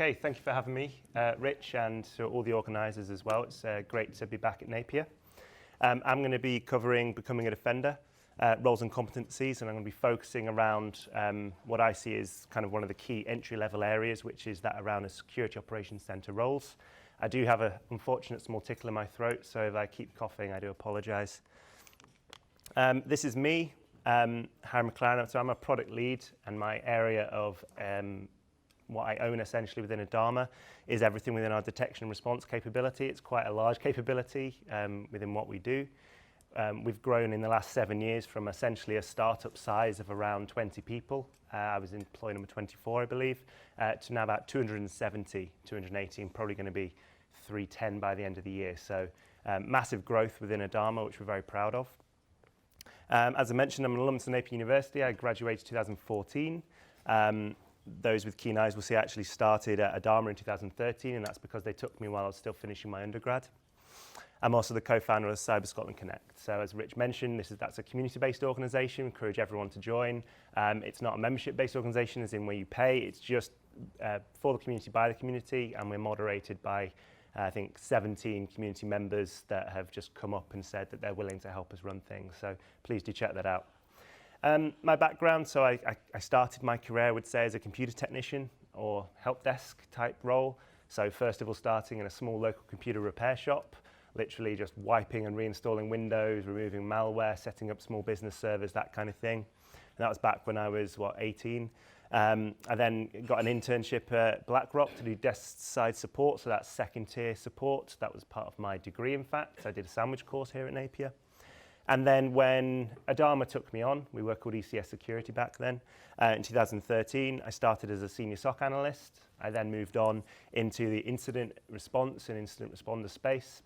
Okay, thank you for having me, Rich, and to all the organisers as well. It's great to be back at Napier. I'm going to be covering becoming a defender, roles and competencies, and I'm going to be focusing around what I see as kind of one of the key entry-level areas, which is that around a security operations centre roles. I do have an unfortunate small tickle in my throat, so if I keep coughing, I do apologise. This is me, Harry McLaren. So I'm a product lead, and my area of what I own essentially within Adarma is everything within our detection and response capability. It's quite a large capability within what we do. We've grown in the last 7 years from essentially a startup size of around 20 people. I was employee number 24, I believe, to now about 270, 280, and probably going to be 310 by the end of the year. So massive growth within Adarma, which we're very proud of. As I mentioned, I'm an alumnus of Napier University. I graduated 2014. Those with keen eyes will see I actually started at Adarma in 2013, and that's because they took me while I was still finishing my undergrad. I'm also the co-founder of Cyber Scotland Connect. So as Rich mentioned, that's a community-based organisation. Encourage everyone to join. It's not a membership-based organisation as in where you pay. It's just for the community, by the community, and we're moderated by, I think, 17 community members that have just come up and said that they're willing to help us run things. So please do check that out. My background, so I started my career, I would say, as a computer technician or help desk type role. So first of all, starting in a small local computer repair shop, literally just wiping and reinstalling Windows, removing malware, setting up small business servers, that kind of thing. And that was back when I was, 18. I then got an internship at BlackRock to do desk side support, so that's second tier support. That was part of my degree, in fact. I did a sandwich course here at Napier. And then when Adarma took me on, we were called ECS Security back then, in 2013, I started as a senior SOC analyst. I then moved on into the incident response and incident responder space.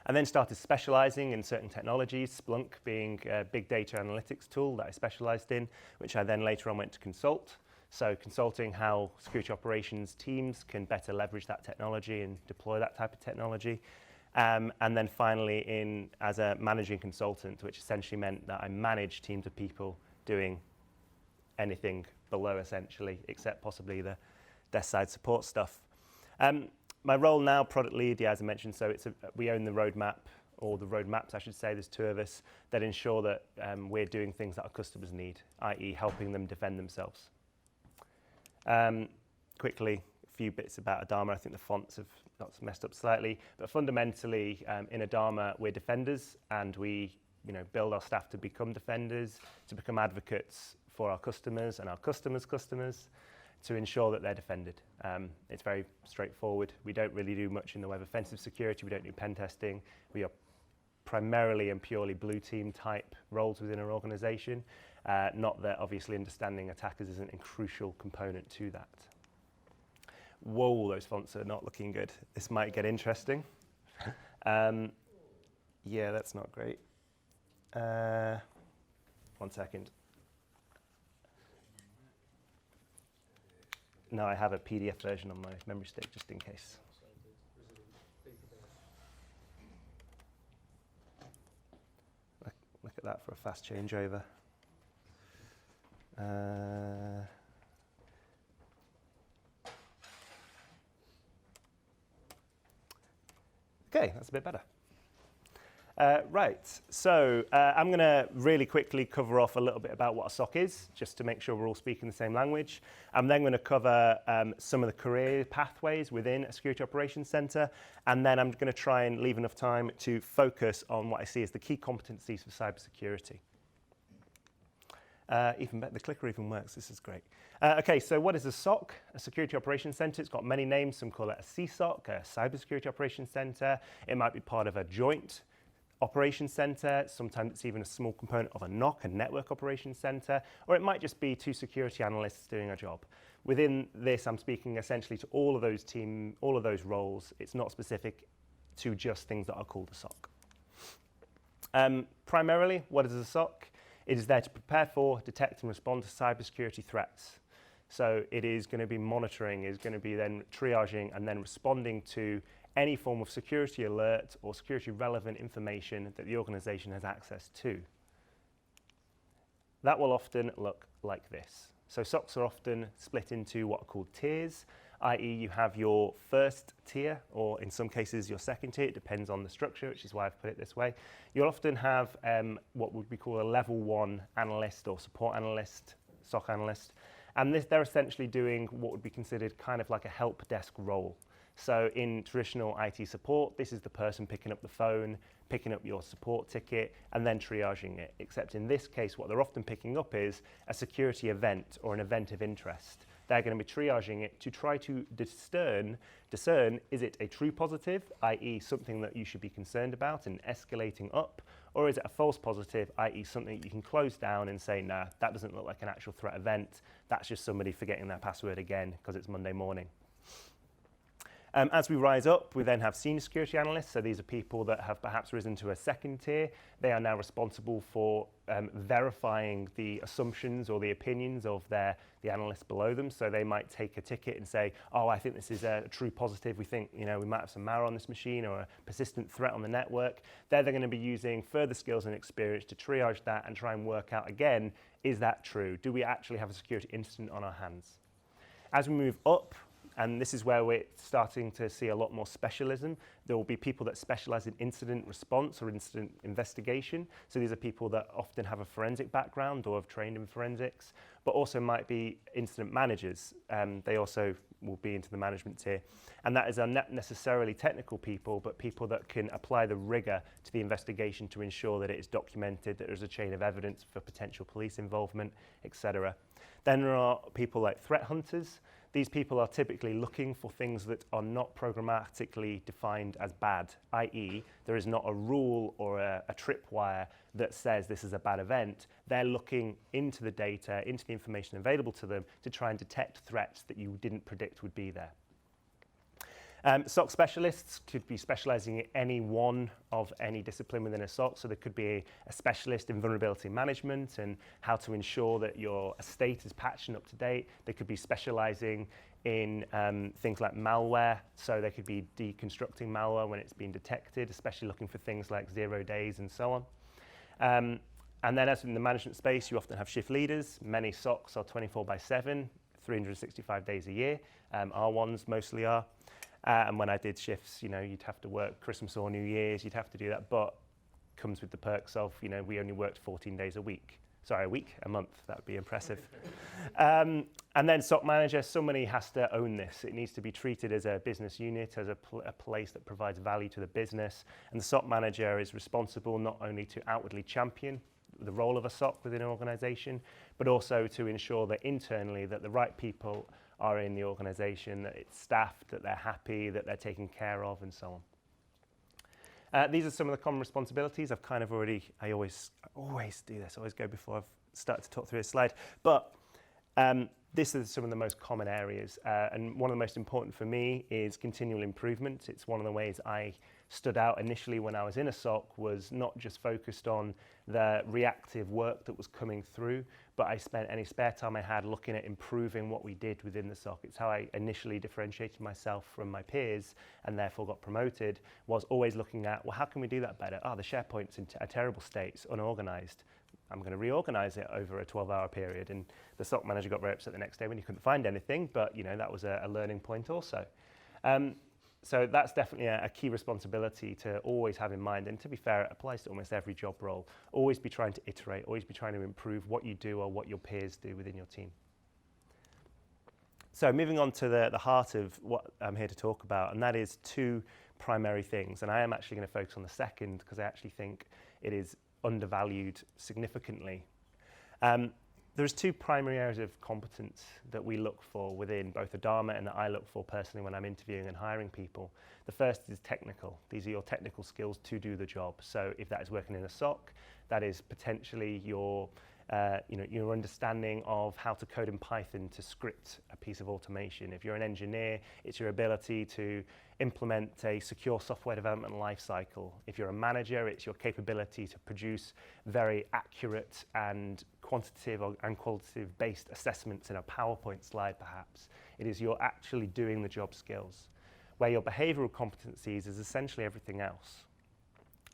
And then started specialising in certain technologies, Splunk being a big data analytics tool that I specialised in, which I then later on went to consult. So consulting how security operations teams can better leverage that technology and deploy that type of technology. And then finally as a managing consultant, which essentially meant that I managed teams of people doing anything below essentially, except possibly the desk side support stuff. My role now, product lead, as I mentioned, so we own the roadmap, or the roadmaps I should say, there's two of us, that ensure that we're doing things that our customers need, i.e. helping them defend themselves. Quickly, a few bits about Adarma. I think the fonts have got messed up slightly, but fundamentally in Adarma we're defenders, and we build our staff to become defenders, to become advocates for our customers and our customers' customers, to ensure that they're defended. It's very straightforward. We don't really do much in the way of offensive security. We don't do pen testing. We are primarily and purely blue team type roles within our organisation. Not that obviously understanding attackers isn't a crucial component to that. Whoa, those fonts are not looking good. This might get interesting. Yeah, that's not great. 1 second. No, I have a PDF version on my memory stick just in case. Look at that for a fast changeover. Okay, that's a bit better. Right, so I'm going to really quickly cover off a little bit about what a SOC is, just to make sure we're all speaking the same language. I'm then going to cover some of the career pathways within a security operations centre, and then I'm going to try and leave enough time to focus on what I see as the key competencies for cybersecurity. Even better, the clicker even works. This is great. Okay, so what is a SOC? A security operations centre. It's got many names. Some call it a CSOC, a cybersecurity operations centre. It might be part of a joint operations centre. Sometimes it's even a small component of a NOC, a network operations centre, or it might just be two security analysts doing a job. Within this, I'm speaking essentially to all of those roles. It's not specific to just things that are called a SOC. Primarily, what is a SOC? It is there to prepare for, detect and respond to cybersecurity threats. So it is going to be monitoring, is going to be then triaging and then responding to any form of security alert or security relevant information that the organisation has access to. That will often look like this. So SOCs are often split into what are called tiers, i.e. you have your first tier, or in some cases your second tier. It depends on the structure, which is why I've put it this way. You'll often have what would be called a level 1 analyst or support analyst, SOC analyst, and they're essentially doing what would be considered kind of like a help desk role. So in traditional IT support, this is the person picking up the phone, picking up your support ticket, and then triaging it. Except in this case, what they're often picking up is a security event or an event of interest. They're going to be triaging it to try to discern, is it a true positive, i.e. something that you should be concerned about and escalating up, or is it a false positive, i.e. something that you can close down and say, nah, that doesn't look like an actual threat event. That's just somebody forgetting their password again because it's Monday morning. As we rise up, we then have senior security analysts. So these are people that have perhaps risen to a second tier. They are now responsible for verifying the assumptions or the opinions of the analysts below them. So they might take a ticket and say, oh, I think this is a true positive. We think, we might have some malware on this machine or a persistent threat on the network. They're going to be using further skills and experience to triage that and try and work out again, is that true? Do we actually have a security incident on our hands? As we move up, and this is where we're starting to see a lot more specialism. There will be people that specialize in incident response or incident investigation. So these are people that often have a forensic background or have trained in forensics, but also might be incident managers. They also will be into the management tier. And that is not necessarily technical people, but people that can apply the rigor to the investigation to ensure that it is documented, that there's a chain of evidence for potential police involvement, etc. Then there are people like threat hunters. These people are typically looking for things that are not programmatically defined as bad, i.e. there is not a rule or a tripwire that says this is a bad event. They're looking into the data, into the information available to them to try and detect threats that you didn't predict would be there. SOC specialists could be specializing in any one of any discipline within a SOC. So there could be a specialist in vulnerability management and how to ensure that your estate is patched and up to date. They could be specializing in things like malware. So they could be deconstructing malware when it's been detected, especially looking for things like 0 days and so on. And then as in the management space, you often have shift leaders. Many SOCs are 24/7, 365 days a year. Our ones mostly are. And when I did shifts, you'd have to work Christmas or New Year's, you'd have to do that, but comes with the perks of, we only worked 14 days a week. Sorry, a month, that would be impressive. And then SOC manager, somebody has to own this. It needs to be treated as a business unit, as a place that provides value to the business. And the SOC manager is responsible not only to outwardly champion the role of a SOC within an organization, but also to ensure that internally that the right people are in the organisation, that it's staffed, that they're happy, that they're taken care of, and so on. These are some of the common responsibilities. I've kind of I always do this, I always go before I've started to talk through a slide. But this is some of the most common areas. And one of the most important for me is continual improvement. It's one of the ways I stood out initially when I was in a SOC, was not just focused on the reactive work that was coming through, but I spent any spare time I had looking at improving what we did within the SOC. It's how I initially differentiated myself from my peers and therefore got promoted, was always looking at, well, how can we do that better? The SharePoint's in a terrible state, it's unorganized. I'm going to reorganize it over a 12-hour period. And the SOC manager got very upset the next day when he couldn't find anything, but that was a learning point also. So that's definitely a key responsibility to always have in mind. And to be fair, it applies to almost every job role. Always be trying to iterate, always be trying to improve what you do or what your peers do within your team. So moving on to the heart of what I'm here to talk about, and that is two primary things. And I am actually going to focus on the second because I actually think it is undervalued significantly. There's two primary areas of competence that we look for within both Adarma and that I look for personally when I'm interviewing and hiring people. The first is technical. These are your technical skills to do the job. So if that is working in a SOC, that is potentially your understanding of how to code in Python to script a piece of automation. If you're an engineer, it's your ability to implement a secure software development lifecycle. If you're a manager, it's your capability to produce very accurate and quantitative and qualitative based assessments in a PowerPoint slide, perhaps. It is your actually doing the job skills. Where your behavioural competencies is essentially everything else.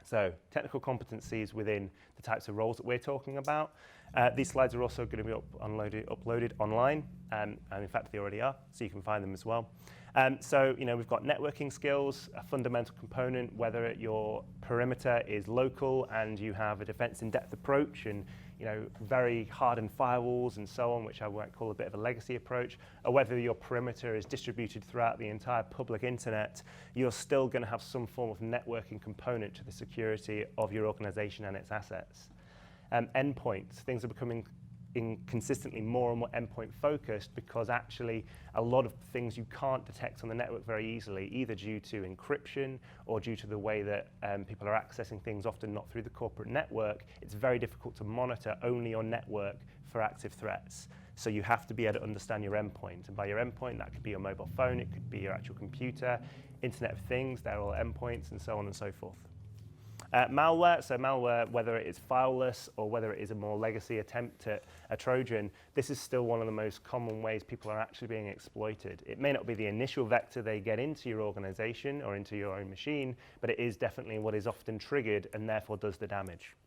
So technical competencies within the types of roles that we're talking about. These slides are also going to be uploaded online, and in fact they already are, so you can find them as well. So we've got networking skills, a fundamental component, whether your perimeter is local and you have a defense in depth approach and very hardened firewalls and so on, which I might call a bit of a legacy approach, or whether your perimeter is distributed throughout the entire public internet, you're still going to have some form of networking component to the security of your organization and its assets. Endpoints, things are becoming consistently more and more endpoint focused because actually a lot of things you can't detect on the network very easily, either due to encryption or due to the way that people are accessing things, often not through the corporate network. It's very difficult to monitor only on network for active threats. So you have to be able to understand your endpoint. And by your endpoint, that could be your mobile phone, it could be your actual computer, Internet of Things, they're all endpoints, and so on and so forth. Malware, so malware, whether it is fileless or whether it is a more legacy attempt at a Trojan, this is still one of the most common ways people are actually being exploited. It may not be the initial vector they get into your organization or into your own machine, but it is definitely what is often triggered and therefore does the damage.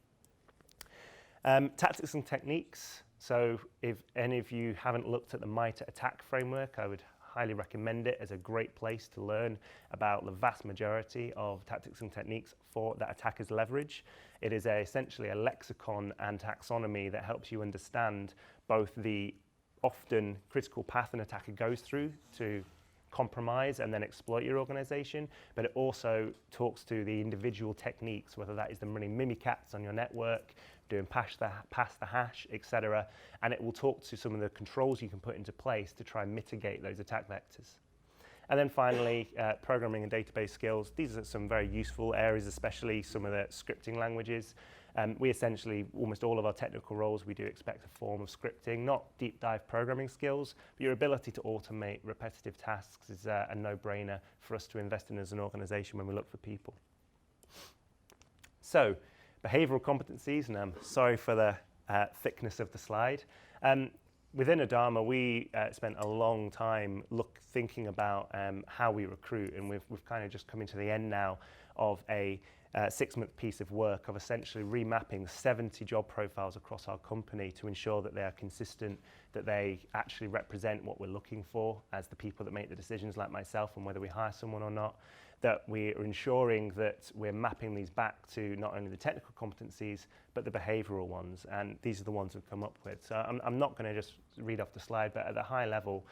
Tactics and techniques. So if any of you haven't looked at the MITRE ATT&CK framework, I would highly recommend it as a great place to learn about the vast majority of tactics and techniques that attackers leverage. It is essentially a lexicon and taxonomy that helps you understand both the often critical path an attacker goes through to compromise and then exploit your organization, but it also talks to the individual techniques, whether that is them running mimikatz on your network, doing pass the hash, etc. And it will talk to some of the controls you can put into place to try and mitigate those attack vectors. And then finally, programming and database skills. These are some very useful areas, especially some of the scripting languages. We essentially, almost all of our technical roles, we do expect a form of scripting, not deep dive programming skills, but your ability to automate repetitive tasks is a no-brainer for us to invest in as an organization when we look for people. So, behavioural competencies, and I'm sorry for the thickness of the slide. Within Adarma, we spent a long time thinking about how we recruit, and we've kind of just come into the end now of a 6-month piece of work of essentially remapping 70 job profiles across our company to ensure that they are consistent, that they actually represent what we're looking for as the people that make the decisions, like myself, and whether we hire someone or not, that we're ensuring that we're mapping these back to not only the technical competencies, but the behavioural ones, and these are the ones we've come up with. So I'm not going to just read off the slide, but at the high level,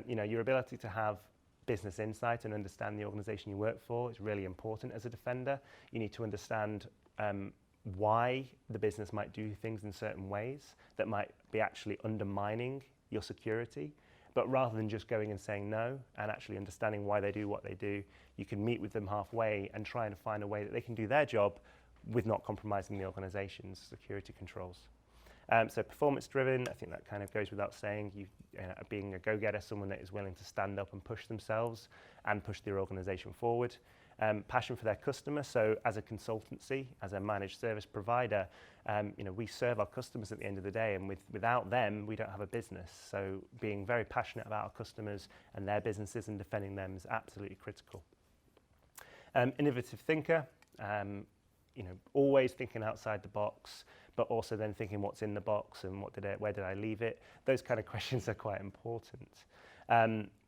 your ability to have business insight and understand the organisation you work for is really important as a defender. You need to understand why the business might do things in certain ways that might be actually undermining your security. But rather than just going and saying no and actually understanding why they do what they do, you can meet with them halfway and try and find a way that they can do their job with not compromising the organization's security controls. So performance driven, I think that kind of goes without saying. Being a go-getter, someone that is willing to stand up and push themselves and push their organization forward. Passion for their customer, so as a consultancy, as a managed service provider, we serve our customers at the end of the day, and without them, we don't have a business. So being very passionate about our customers and their businesses and defending them is absolutely critical. Innovative thinker, always thinking outside the box, but also then thinking what's in the box and where did I leave it? Those kind of questions are quite important.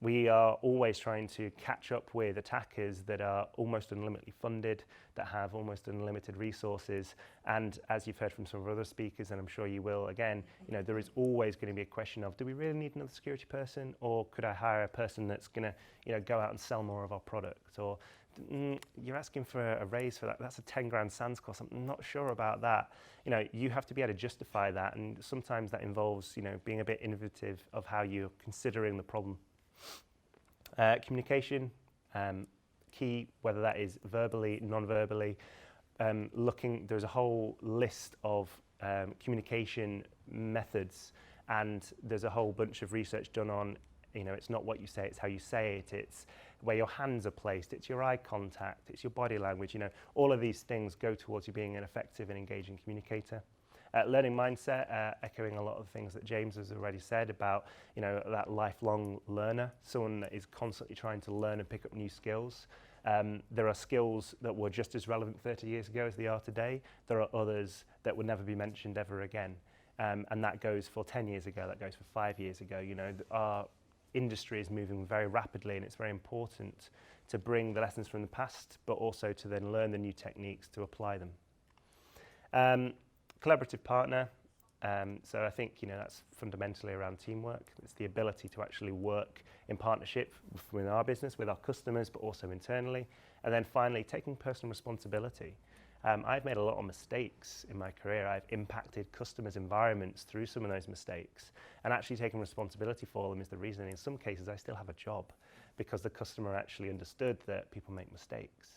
We are always trying to catch up with attackers that are almost unlimitedly funded, that have almost unlimited resources. And as you've heard from some of our other speakers, and I'm sure you will again, there is always going to be a question of, do we really need another security person? Or could I hire a person that's going to, go out and sell more of our product? Or you're asking for a raise for that. That's a 10 grand SANS cost. I'm not sure about that. You have to be able to justify that. And sometimes that involves, being a bit innovative of how you're considering the problem. Communication, key, whether that is verbally, non-verbally. There's a whole list of communication methods, and there's a whole bunch of research done on, it's not what you say, it's how you say it, it's where your hands are placed, it's your eye contact, it's your body language, all of these things go towards you being an effective and engaging communicator. Learning mindset, echoing a lot of things that James has already said about, that lifelong learner, someone that is constantly trying to learn and pick up new skills. There are skills that were just as relevant 30 years ago as they are today. There are others that would never be mentioned ever again. And that goes for 10 years ago, that goes for 5 years ago. You know, our industry is moving very rapidly, and it's very important to bring the lessons from the past, but also to then learn the new techniques to apply them. Collaborative partner. So I think, you know, that's fundamentally around teamwork. It's the ability to actually work in partnership with our business, with our customers, but also internally. And then finally, taking personal responsibility. I've made a lot of mistakes in my career. I've impacted customers' environments through some of those mistakes, and actually taking responsibility for them is the reason in some cases I still have a job, because the customer actually understood that people make mistakes.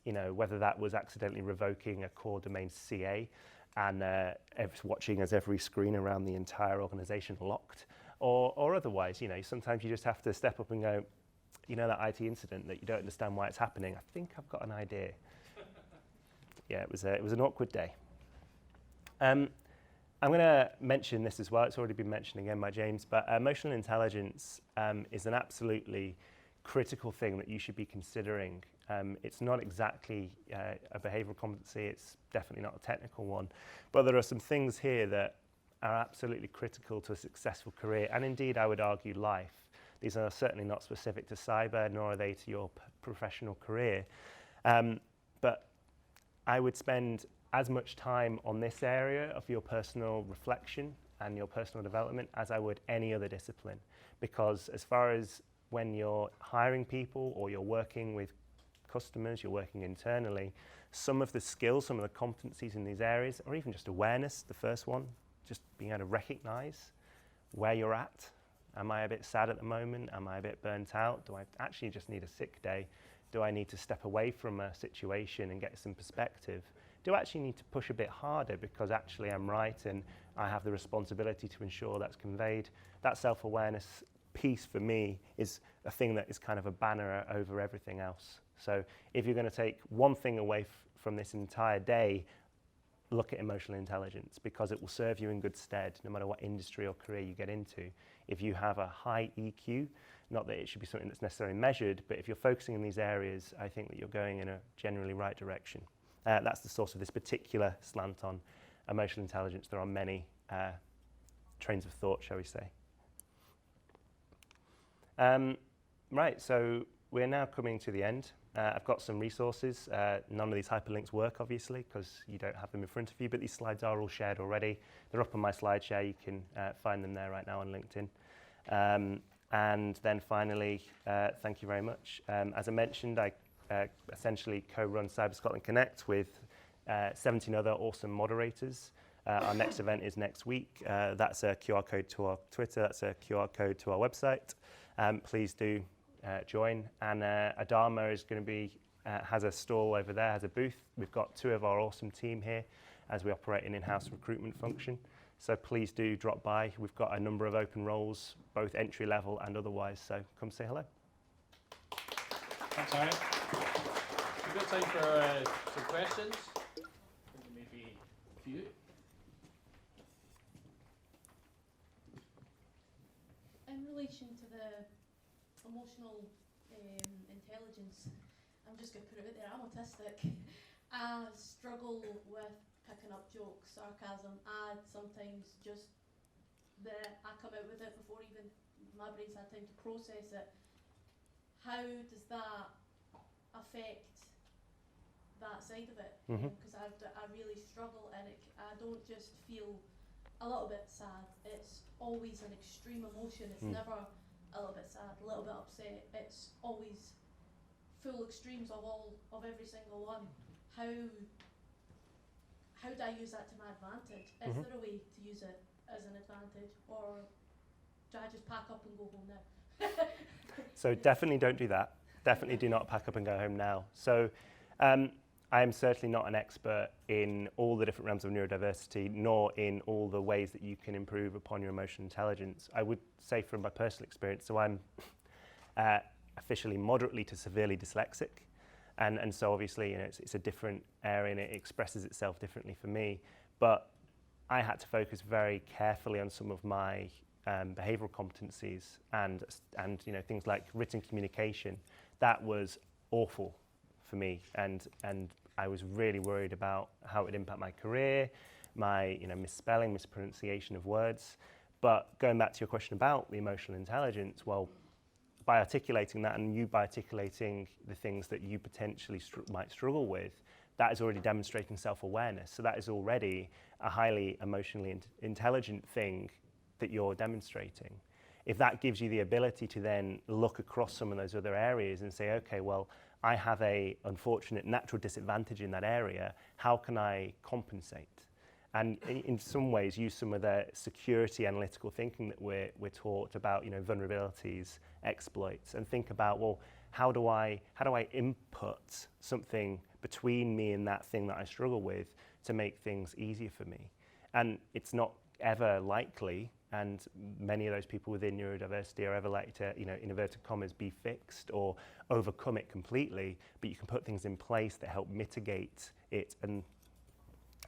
You know, whether that was accidentally revoking a core domain CA and watching as every screen around the entire organization locked, or otherwise, you know, sometimes you just have to step up and go, you know, that IT incident that you don't understand why it's happening, I think I've got an idea. Yeah, it was an awkward day. I'm going to mention this as well. It's already been mentioned again by James, but emotional intelligence is an absolutely critical thing that you should be considering. It's not exactly a behavioural competency. It's definitely not a technical one, but there are some things here that are absolutely critical to a successful career, and indeed, I would argue, life. These are certainly not specific to cyber, nor are they to your professional career. But I would spend as much time on this area of your personal reflection and your personal development as I would any other discipline. Because as far as when you're hiring people or you're working with customers, you're working internally, some of the skills, some of the competencies in these areas, or even just awareness, the first one, just being able to recognize where you're at. Am I a bit sad at the moment? Am I a bit burnt out? Do I actually just need a sick day? Do I need to step away from a situation and get some perspective? Do I actually need to push a bit harder because actually I'm right and I have the responsibility to ensure that's conveyed? That self-awareness piece for me is a thing that is kind of a banner over everything else. So if you're going to take one thing away from this entire day, look at emotional intelligence, because it will serve you in good stead no matter what industry or career you get into. If you have a high EQ, not that it should be something that's necessarily measured, but if you're focusing in these areas, I think that you're going in a generally right direction. That's the source of this particular slant on emotional intelligence. There are many trains of thought, shall we say. Right, so we're now coming to the end. I've got some resources. None of these hyperlinks work, obviously, because you don't have them in front of you, but these slides are all shared already. They're up on my slide share. You can find them there right now on LinkedIn. And then finally, thank you very much. As I mentioned, I essentially co-run Cyber Scotland Connect with 17 other awesome moderators. Our next event is next week. That's a QR code to our Twitter. That's a QR code to our website. Please do join. And Adarma is going to be, has a stall over there, has a booth. We've got 2 of our awesome team here as we operate an in-house recruitment function. So please do drop by. We've got a number of open roles, both entry level and otherwise. So come say hello. Thanks, Aaron. We've got time for some questions. Maybe a few. In relation to the emotional intelligence, I'm just going to put it out there, I'm autistic. I struggle with picking up jokes, sarcasm, sometimes just I come out with it before even my brain's had time to process it. How does that affect that side of it? Because I really struggle, and I don't just feel a little bit sad. It's always an extreme emotion. It's never a little bit sad, a little bit upset. It's always full extremes of every single one. How do I use that to my advantage? Is there a way to use it as an advantage, or do I just pack up and go home now? So definitely don't do that. Definitely do not pack up and go home now. So I am certainly not an expert in all the different realms of neurodiversity, nor in all the ways that you can improve upon your emotional intelligence. I would say from my personal experience, so I'm officially moderately to severely dyslexic. And so obviously, you know, it's a different area and it expresses itself differently for me. But I had to focus very carefully on some of my behavioural competencies and you know, things like written communication. That was awful for me, and I was really worried about how it would impact my career, my misspelling, mispronunciation of words. But going back to your question about the emotional intelligence, well, by articulating that, and you by articulating the things that you potentially might struggle with, that is already demonstrating self-awareness. So that is already a highly emotionally intelligent thing that you're demonstrating. If that gives you the ability to then look across some of those other areas and say, okay, well, I have a unfortunate natural disadvantage in that area, how can I compensate? And in some ways use some of the security analytical thinking that we're taught about, vulnerabilities, exploits, and think about, well, how do I input something between me and that thing that I struggle with to make things easier for me? And it's not ever likely, and many of those people within neurodiversity are ever likely to, in inverted commas, be fixed or overcome it completely, but you can put things in place that help mitigate it, and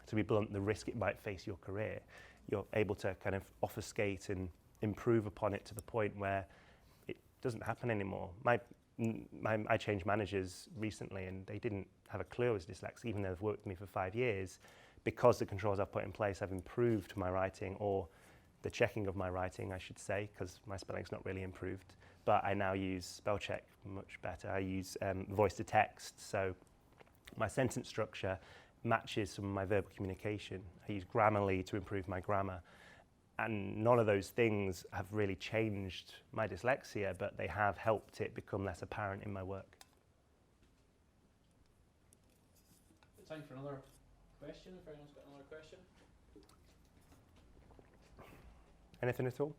to be blunt, the risk it might face your career. You're able to kind of obfuscate and improve upon it to the point where it doesn't happen anymore. I changed managers recently, and they didn't have a clue I was dyslexic, even though they've worked with me for 5 years. Because the controls I've put in place, I've improved my writing, or the checking of my writing, I should say, because my spelling's not really improved. But I now use spell check much better. I use voice to text, so my sentence structure matches some of my verbal communication. I use Grammarly to improve my grammar. And none of those things have really changed my dyslexia, but they have helped it become less apparent in my work. Time for another question, if anyone's got another question. Anything at all?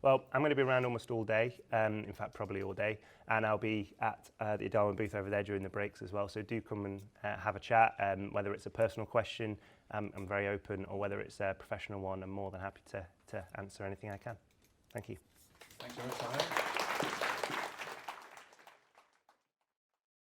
Well, I'm going to be around almost all day, in fact probably all day, and I'll be at the Adarma booth over there during the breaks as well, so do come and have a chat, whether it's a personal question, I'm very open, or whether it's a professional one, I'm more than happy to answer anything I can. Thank you. Thanks very much, Simon.